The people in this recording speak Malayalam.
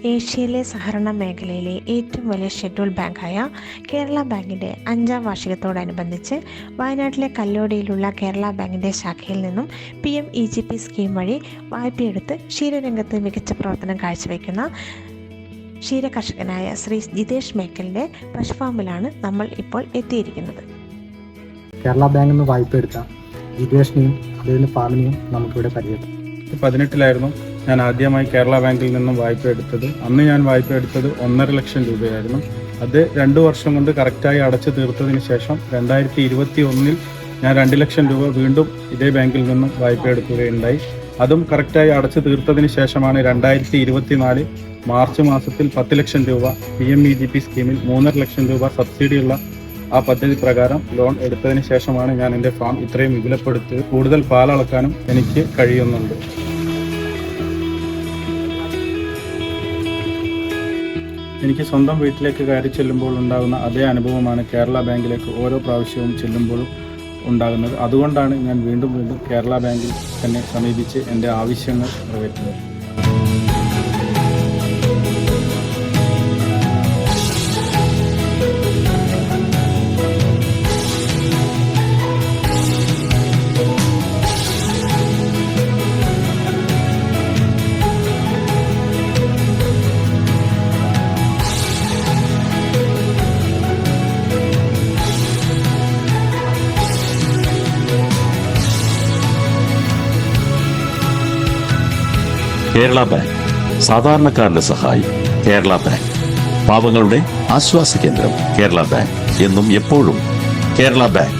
ഏഷ്യയിലെ സഹകരണ മേഖലയിലെ ഏറ്റവും വലിയ ഷെഡ്യൂൾ ബാങ്കായ കേരള ബാങ്കിൻ്റെ 5ാം വാർഷികത്തോടനുബന്ധിച്ച് വയനാട്ടിലെ കല്ലോടിയിലുള്ള കേരള ബാങ്കിൻ്റെ ശാഖയിൽ നിന്നും PMEGP സ്കീം വഴി വായ്പയെടുത്ത് ക്ഷീരരംഗത്ത് മികച്ച പ്രവർത്തനം കാഴ്ചവെക്കുന്ന ക്ഷീരകർഷകനായ ശ്രീ ജിതേഷ് മേക്കലിൻ്റെ പശുഫാമിലാണ് നമ്മൾ ഇപ്പോൾ എത്തിയിരിക്കുന്നത്. കേരള ബാങ്കിൽ നിന്ന് വായ്പ എടുത്ത ജിതേഷിനെയും അദ്ദേഹത്തിൻ്റെ ഫാമിനെയും നമുക്കിവിടെ പരിചയപ്പെടും. 2018 ഞാൻ ആദ്യമായി കേരള ബാങ്കിൽ നിന്നും വായ്പ എടുത്തത്. അന്ന് ഞാൻ വായ്പ എടുത്തത് 1.5 ലക്ഷം രൂപയായിരുന്നു. അത് 2 വർഷം കൊണ്ട് കറക്റ്റായി അടച്ചു തീർത്തതിന് ശേഷം 2021 ഞാൻ 2 ലക്ഷം രൂപ വീണ്ടും ഇതേ ബാങ്കിൽ നിന്നും വായ്പ എടുക്കുകയുണ്ടായി. അതും കറക്റ്റായി അടച്ചു തീർത്തതിന് ശേഷമാണ് 2024 മാർച്ച് മാസത്തിൽ 10 ലക്ഷം രൂപ PMEGP സ്കീമിൽ 3.5 ലക്ഷം രൂപ സബ്സിഡിയുള്ള ആ പദ്ധതി പ്രകാരം ലോൺ എടുത്തതിന് ശേഷമാണ് ഞാൻ എൻ്റെ ഫാം ഇത്രയും വിപുലപ്പെടുത്തി കൂടുതൽ പാലളക്കാനും എനിക്ക് കഴിയുന്നുണ്ട്. എനിക്ക് സ്വന്തം വീട്ടിലേക്ക് കയറി ചെല്ലുമ്പോൾ ഉണ്ടാകുന്ന അതേ അനുഭവമാണ് കേരള ബാങ്കിലേക്ക് ഓരോ പ്രാവശ്യവും ചെല്ലുമ്പോഴും ഉണ്ടാകുന്നത്. അതുകൊണ്ടാണ് ഞാൻ വീണ്ടും കേരള ബാങ്കിൽ തന്നെ സമീപിച്ച് എൻ്റെ ആവശ്യങ്ങൾ നിറവേറ്റുന്നത്. കേരള ബാങ്ക്, സാധാരണക്കാരന്റെ സഹായി. കേരള ബാങ്ക്, പാവങ്ങളുടെ ആശ്വാസ കേന്ദ്രം. കേരള ബാങ്ക്, എന്നും എപ്പോഴും കേരള ബാങ്ക്.